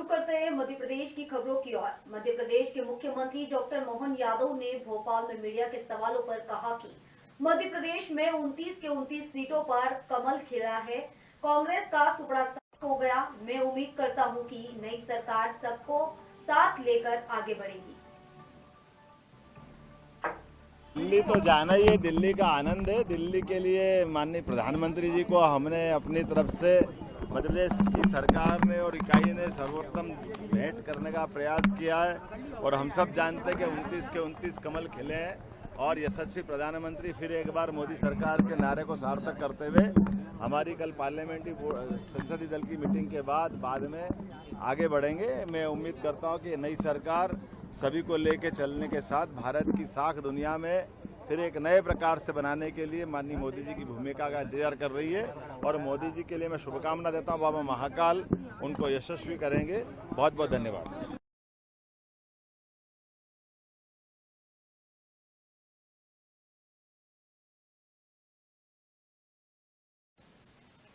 रुक करते हैं मध्य प्रदेश की खबरों की ओर। मध्य प्रदेश के मुख्यमंत्री डॉक्टर मोहन यादव ने भोपाल में मीडिया के सवालों पर कहा कि मध्य प्रदेश में 29 के 29 सीटों पर कमल खिला है, कांग्रेस का सुपड़ा साफ हो गया। मैं उम्मीद करता हूं कि नई सरकार सबको साथ लेकर आगे बढ़ेगी। दिल्ली तो जाना ही है, दिल्ली का आनंद है। दिल्ली के लिए माननीय प्रधानमंत्री जी को हमने अपनी तरफ से मध्य प्रदेश की सरकार ने और इकाई ने सर्वोत्तम भेंट करने का प्रयास किया है और हम सब जानते हैं कि 29 के 29 कमल खिले हैं और यशस्वी प्रधानमंत्री फिर एक बार मोदी सरकार के नारे को सार्थक करते हुए हमारी कल पार्लियामेंट्री संसदीय दल की मीटिंग के बाद में आगे बढ़ेंगे। मैं उम्मीद करता हूं कि नई सरकार सभी को लेकर चलने के साथ भारत की साख दुनिया में फिर एक नए प्रकार से बनाने के लिए माननीय मोदी जी की भूमिका का इंतजार कर रही है और मोदी जी के लिए मैं शुभकामना देता हूं। बाबा महाकाल उनको यशस्वी करेंगे। बहुत बहुत धन्यवाद।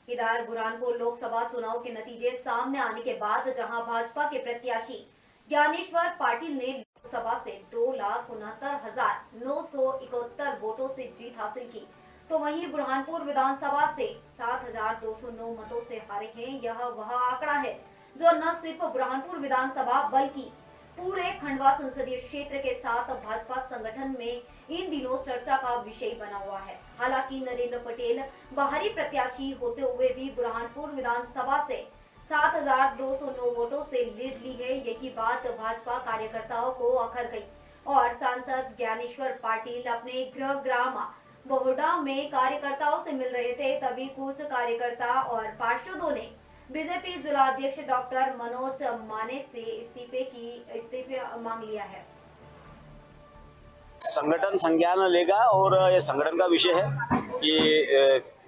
इधर बुरहानपुर लोकसभा चुनाव के नतीजे सामने आने के बाद जहां भाजपा के प्रत्याशी ज्ञानेश्वर पाटिल ने लोकसभा से 2,69,971 वोटों से जीत हासिल की, तो वहीं बुरहानपुर विधानसभा से 7,209 मतों से हारे हैं। यह वह आंकड़ा है जो न सिर्फ बुरहानपुर विधानसभा बल्कि पूरे खंडवा संसदीय क्षेत्र के साथ भाजपा संगठन में इन दिनों चर्चा का विषय बना हुआ है। हालांकि नरेंद्र पटेल बाहरी प्रत्याशी होते हुए भी बुरहानपुर विधानसभा से 7,209 वोटों से लीड ली है। यही बात भाजपा कार्यकर्ताओं को अखर गई और सांसद ज्ञानेश्वर पाटिल अपने गृह ग्राम बोहडा में कार्यकर्ताओं से मिल रहे थे, तभी कुछ कार्यकर्ता और पार्षदों ने बीजेपी जिला अध्यक्ष डॉक्टर मनोज माने से इस्तीफा मांग लिया है। संगठन संज्ञान लेगा और ये संगठन का विषय है कि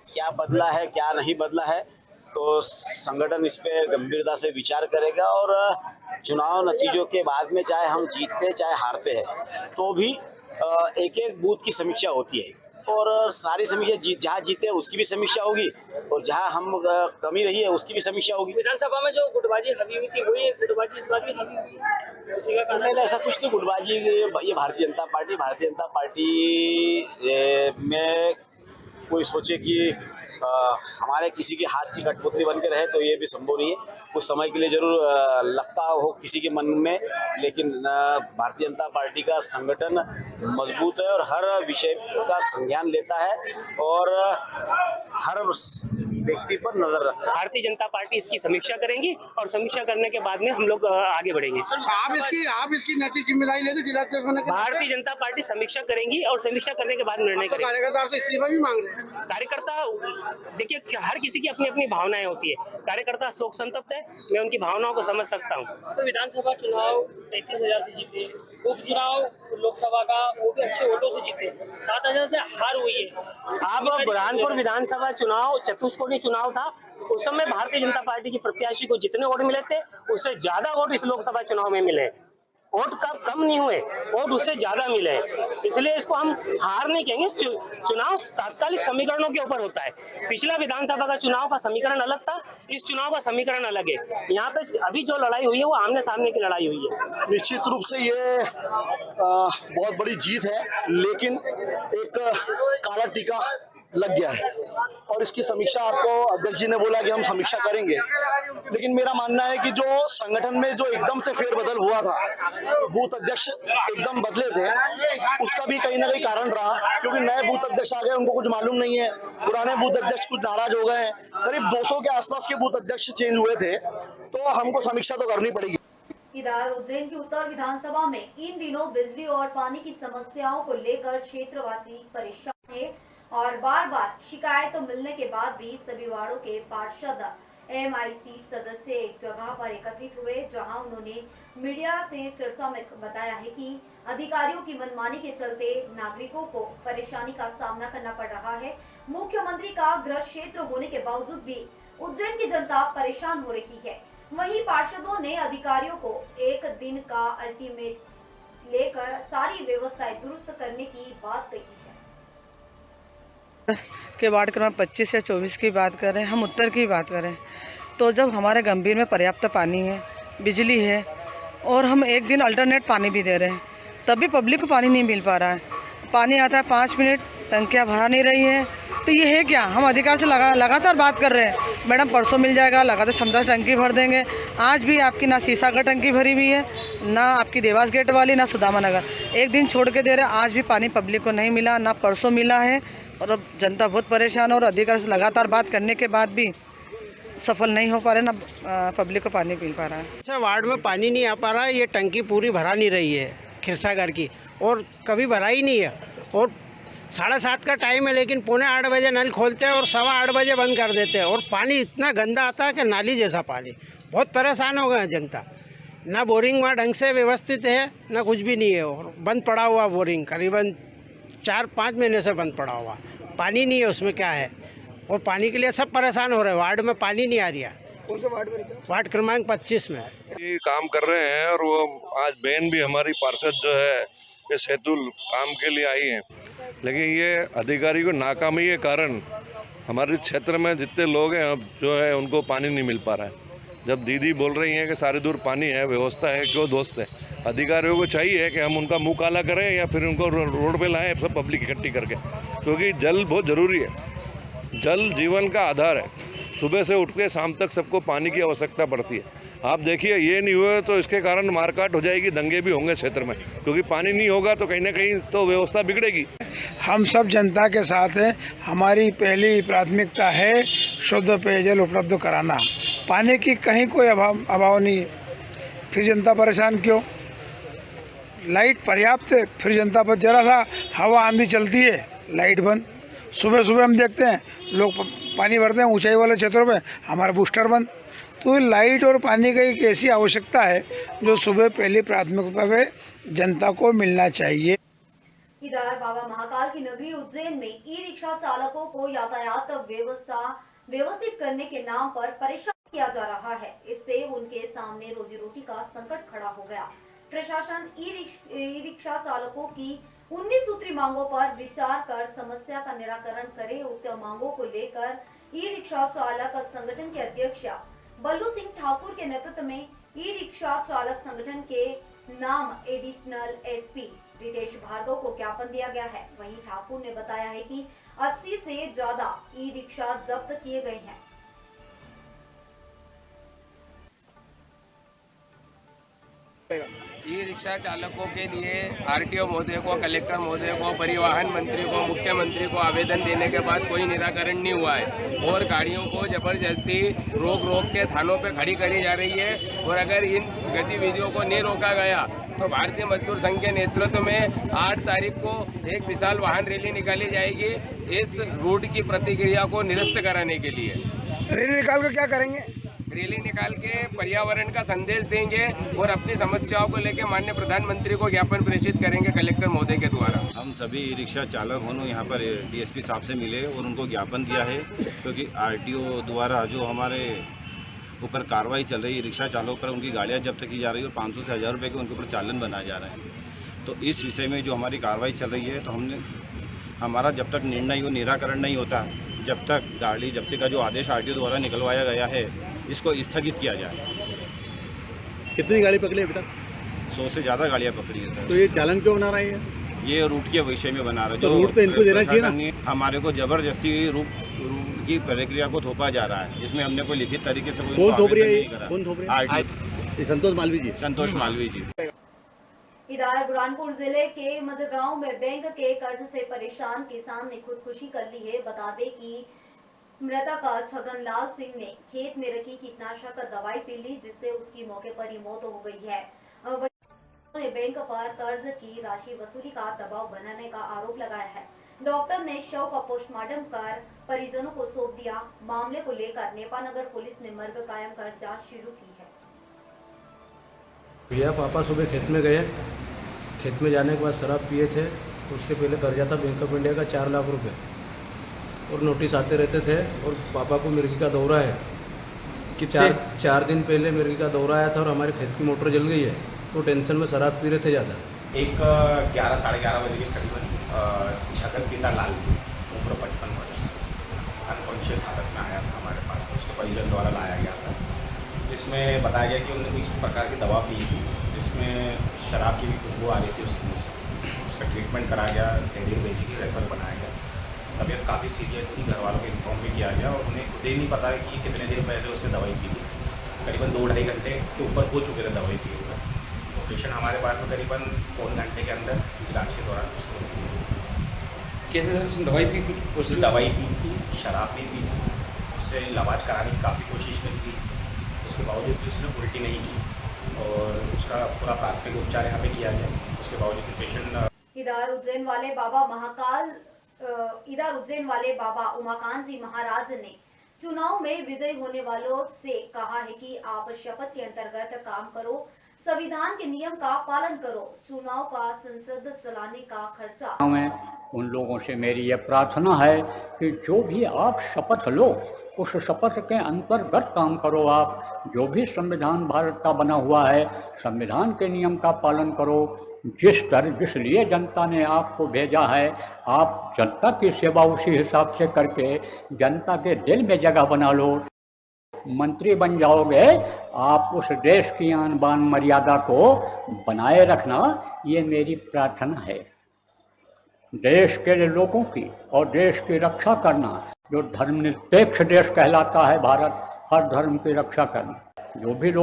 क्या बदला है क्या नहीं बदला है, तो संगठन इस पे गंभीरता से विचार करेगा और चुनाव नतीजों के बाद में चाहे हम जीतते चाहे हारते हैं तो भी एक एक बूथ की समीक्षा होती है और सारी समीक्षा जहाँ जीते उसकी भी समीक्षा होगी और जहाँ हम कमी रही है उसकी भी समीक्षा होगी। विधानसभा में जो गुटबाजी हवी हुई थी वही गुटबाजी इस बार भी हवी हुई है, उसी का कारण नहीं, ऐसा कुछ नहीं। गुटबाजी ये भारतीय जनता पार्टी में कोई सोचे कि हमारे किसी के हाथ की कठपुतली बन के रहे तो ये भी संभव नहीं है। कुछ समय के लिए जरूर लगता हो किसी के मन में, लेकिन भारतीय जनता पार्टी का संगठन मजबूत है और हर विषय का संज्ञान लेता है और हर व्यक्ति पर नजर रखता है। भारतीय जनता पार्टी इसकी समीक्षा करेंगी और समीक्षा करने के बाद में हम लोग आगे बढ़ेंगे। आप इसकी नैतिक जिम्मेदारी लेते जिला अध्यक्ष होने के। भारतीय जनता पार्टी समीक्षा करेंगी और समीक्षा करने के बाद निर्णय करेंगे। कार्यकर्ता आपसे इस्तीफा भी मांग रहे हैं। कार्यकर्ता देखिए, हर किसी की अपनी अपनी भावनाएं होती है। कार्यकर्ता शोक संतप्त है, मैं उनकी भावनाओं को समझ सकता हूँ। तो विधानसभा चुनाव 33,000 से जीते, उपचुनाव लोकसभा का वो भी अच्छे वोटों से जीते, 7,000 से हार हुई है। अब बुरहानपुर विधानसभा चुनाव चतुष्कोणीय चुनाव था, उस समय भारतीय जनता पार्टी की प्रत्याशी को जितने वोट मिले थे उससे ज्यादा वोट इस लोकसभा चुनाव में मिले। वोट कम नहीं हुए, वोट उससे ज्यादा मिले, इसलिए इसको हम हार नहीं कहेंगे। चुनाव तात्कालिक समीकरणों के ऊपर होता है। पिछला विधानसभा का चुनाव का समीकरण अलग था, इस चुनाव का समीकरण अलग है। यहाँ पे अभी जो लड़ाई हुई है वो आमने सामने की लड़ाई हुई है। निश्चित रूप से ये बहुत बड़ी जीत है, लेकिन एक काला टीका लग गया है और इसकी समीक्षा आपको अध्यक्ष जी ने बोला कि हम समीक्षा करेंगे, लेकिन मेरा मानना है कि जो संगठन में जो एकदम से फेरबदल हुआ था, बूथ अध्यक्ष एकदम बदले थे, उसका भी कहीं ना कहीं कारण रहा, क्योंकि नए बूथ अध्यक्ष आ गए, उनको कुछ मालूम नहीं है। पुराने बूथ अध्यक्ष कुछ नाराज हो गए हैं। करीब 200 के आसपास के बूथ अध्यक्ष चेंज हुए थे, तो हमको समीक्षा तो करनी पड़ेगी। इधर उज्जैन की उत्तर विधानसभा में इन दिनों बिजली और पानी की समस्याओं को लेकर क्षेत्रवासी परेशान है और बार बार शिकायत मिलने के बाद भी सभी वार्डों के पार्षद MIC सदस्य एक जगह पर एकत्रित हुए, जहां उन्होंने मीडिया से चर्चा में बताया है कि अधिकारियों की मनमानी के चलते नागरिकों को परेशानी का सामना करना पड़ रहा है। मुख्यमंत्री का गृह क्षेत्र होने के बावजूद भी उज्जैन की जनता परेशान हो रही है। वहीं पार्षदों ने अधिकारियों को एक दिन का अल्टीमेट लेकर सारी व्यवस्थाएं दुरुस्त करने की बात कही है। के वार्ड क्रमांक 25 या 24 की बात करें, हम उत्तर की बात करें, तो जब हमारे गंभीर में पर्याप्त पानी है, बिजली है और हम एक दिन अल्टरनेट पानी भी दे रहे हैं, तब भी पब्लिक को पानी नहीं मिल पा रहा है। पानी आता है 5 मिनट, टंकियाँ भरा नहीं रही है। तो ये है क्या, हम अधिकार से लगातार बात कर रहे हैं, मैडम परसों मिल जाएगा, लगातार क्षमता से टंकी भर देंगे। आज भी आपकी ना सीसागढ़ टंकी भरी हुई है, ना आपकी देवास गेट वाली, ना सुदामा नगर। एक दिन छोड़ के दे रहे हैं, आज भी पानी पब्लिक को नहीं मिला, ना परसों मिला है। और अब जनता बहुत परेशान और अधिकार से लगातार बात करने के बाद भी सफल नहीं हो पा रहे, ना पब्लिक को पानी मिल पा रहा है। अच्छा, वार्ड में पानी नहीं आ पा रहा है, ये टंकी पूरी भरा नहीं रही है खिरसागर की, और कभी भरा ही नहीं है। और 7:30 का टाइम है, लेकिन 7:45 बजे नल खोलते हैं और 8:15 बजे बंद कर देते हैं। और पानी इतना गंदा आता है कि नाली जैसा पानी। बहुत परेशान हो गए हैं जनता। ना बोरिंग वहाँ ढंग से व्यवस्थित है, ना कुछ भी नहीं है, और बंद पड़ा हुआ बोरिंग करीबन 4-5 महीने से बंद पड़ा हुआ। पानी नहीं है, उसमें क्या है। और पानी के लिए सब परेशान हो रहे हैं। वार्ड में पानी नहीं आ रही है। वार्ड क्रमांक 25 में ये काम कर रहे हैं। और वो आज बहन भी हमारी पार्षद जो है ये सेतुल काम के लिए आई हैं, लेकिन ये अधिकारी को नाकामी के कारण हमारे क्षेत्र में जितने लोग हैं अब जो है उनको पानी नहीं मिल पा रहा है। जब दीदी बोल रही हैं कि सारी दूर पानी है, व्यवस्था है, क्यों दोस्त है। अधिकारियों को चाहिए कि हम उनका मुंह काला करें या फिर उनको रोड पे लाएं सब पब्लिक इकट्ठी करके, क्योंकि जल बहुत ज़रूरी है। जल जीवन का आधार है। सुबह से उठ के शाम तक सबको पानी की आवश्यकता पड़ती है। आप देखिए, ये नहीं हुआ तो इसके कारण मारकाट हो जाएगी, दंगे भी होंगे क्षेत्र में, क्योंकि पानी नहीं होगा तो कहीं ना कहीं तो व्यवस्था बिगड़ेगी। हम सब जनता के साथ हैं। हमारी पहली प्राथमिकता है शुद्ध पेयजल उपलब्ध कराना। पानी की कहीं कोई अभाव नहीं है। फिर जनता परेशान क्यों? लाइट पर्याप्त है, फिर जनता पर जरा सा हवा आंधी चलती है, लाइट बंद। सुबह सुबह हम देखते हैं लोग पानी भरते हैं ऊंचाई वाले क्षेत्रों में, हमारा बूस्टर बंद। तो लाइट और पानी की एक ऐसी आवश्यकता है जो सुबह पहली प्राथमिकता पे जनता को मिलना चाहिए। इधर बाबा महाकाल की नगरी उज्जैन में ई रिक्शा चालकों को यातायात व्यवस्था व्यवस्थित करने के नाम पर परेशान किया जा रहा है। इससे उनके सामने रोजी रोटी का संकट खड़ा हो गया। प्रशासन ई रिक्शा चालकों की 19 सूत्री मांगों पर विचार कर समस्या का निराकरण करे। उक्त मांगों को लेकर ई रिक्शा चालक संगठन के अध्यक्ष बल्लू सिंह ठाकुर के नेतृत्व में ई रिक्शा चालक संगठन के नाम एडिशनल एसपी रितेश भार्गव को ज्ञापन दिया गया है। वहीं ठाकुर ने बताया है कि 80 से ज्यादा ई रिक्शा जब्त किए गए हैं। ई रिक्शा चालकों के लिए आरटीओ महोदय को, कलेक्टर महोदय को, परिवहन मंत्री को, मुख्यमंत्री को आवेदन देने के बाद कोई निराकरण नहीं हुआ है और गाड़ियों को जबरदस्ती रोक के थानों पे खड़ी करी जा रही है। और अगर इन गतिविधियों को नहीं रोका गया तो भारतीय मजदूर संघ के नेतृत्व में 8 तारीख को एक विशाल वाहन रैली निकाली जाएगी इस रूट की प्रतिक्रिया को निरस्त कराने के लिए। रैली निकाल कर क्या करेंगे? रैली निकाल के पर्यावरण का संदेश देंगे और अपनी समस्याओं को लेकर माननीय प्रधानमंत्री को ज्ञापन प्रेषित करेंगे कलेक्टर महोदय के द्वारा। हम सभी ई रिक्शा चालक होने यहाँ पर डीएसपी साहब से मिले और उनको ज्ञापन दिया है, क्योंकि आरटीओ द्वारा जो हमारे ऊपर कार्रवाई चल रही है, रिक्शा चालकों पर उनकी गाड़ियाँ जब्त की जा रही है और 500 से 1000 रुपये के उनके ऊपर चालान बनाया जा रहा है। तो इस विषय में जो हमारी कार्रवाई चल रही है, तो हमारा जब तक निर्णय निराकरण नहीं होता, जब तक गाड़ी जब्ती का जो आदेश आरटीओ द्वारा निकलवाया गया है इसको स्थगित किया जाए। कितनी गाड़ी पकड़ी अभी तक? 100 से ज़्यादा गाड़ियाँ पकड़ी है सर। तो ये चालान क्यों बना रही है? ये रूट के विषय में बना रहे हैं। तो रूट तो इनको देना चाहिए ना। हमारे को जबरदस्ती रूट की प्रक्रिया को थोपा जा रहा है, जिसमें हमने कोई लिखित तरीके से कौन थोप रही है? कौन थोप रही है? संतोष मालवी जी। संतोष मालवी जी। इधर बुरहानपुर जिले के मझगांव में बैंक के कर्ज से परेशान किसान ने खुदकुशी कर ली है। बता दें कि मृतक छगन लाल सिंह ने खेत में रखी कीटनाशक दवाई पी ली, जिससे उसकी मौके पर ही मौत हो गई है। उन्होंने बैंक पर कर्ज की राशि वसूली का दबाव बनाने का आरोप लगाया है। डॉक्टर ने शव का पोस्टमार्टम कर परिजनों को सौंप दिया। मामले को लेकर नेपानगर पुलिस ने मर्ग कायम कर जांच शुरू की है। भैया पापा सुबह खेत में गए, खेत में जाने के बाद शराब पिए थे। उसके पहले कर्जा था बैंक ऑफ इंडिया का 4 लाख रुपए और नोटिस आते रहते थे। और पापा को मिर्गी का दौरा है कि 4 दिन पहले मिर्गी का दौरा आया था और हमारे खेत की मोटर जल गई है, तो टेंशन में शराब पी रहे थे ज़्यादा। एक 11 साढ़े 11 बजे के करीबन छगन पिता लाल सिंह उम्र 55 वर्ष अनकॉन्शियस हालत में आया था हमारे पास। उसको परिजन द्वारा लाया गया था, जिस जिसमें बताया गया कि उन्होंने किसी प्रकार की दवा पी थी जिसमें शराब की भी खुशबू आ रही थी उसके मुँह से। उसका ट्रीटमेंट करा गया, तहरीर भेजी गई, रेफर बनाया गया। तबीयत काफ़ी सीरियस थी, घर वालों को इन्फॉर्म भी किया गया और उन्हें खुद ही नहीं पता कि कितने देर पहले उसने दवाई पी थी। करीबन 2-2.5 घंटे के ऊपर हो चुके थे दवाई पिए हुए। तो पेशेंट हमारे पास में करीबन 4 घंटे के अंदर इलाज के दौरान कैसे सर उसने दवाई पी? उसने दवाई पी थी, शराब भी पी थी, उससे इलाज कराने की काफ़ी कोशिश करी थी, उसके बावजूद भी उसने उल्टी नहीं की और उसका पूरा प्राथमिक उपचार यहाँ पे किया गया। उसके बावजूद भी पेशेंट इधर उज्जैन वाले बाबा उमाकांत जी महाराज ने चुनाव में विजयी होने वालों से कहा है कि आप शपथ के अंतर्गत काम करो, संविधान के नियम का पालन करो, चुनाव का संसद चलाने का खर्चा। उन लोगों से मेरी यह प्रार्थना है कि जो भी आप शपथ लो उस शपथ के अंतर्गत काम करो। आप जो भी संविधान भारत का बना हुआ है, संविधान के नियम का पालन करो। जिस लिए जनता ने आपको भेजा है, आप जनता की सेवा उसी हिसाब से करके जनता के दिल में जगह बना लो। मंत्री बन जाओगे, आप उस देश की आन बान मर्यादा को बनाए रखना, ये मेरी प्रार्थना है। देश के लोगों की और देश की रक्षा करना, जो धर्मनिरपेक्ष देश कहलाता है भारत, हर धर्म की रक्षा करना। जो भी लोग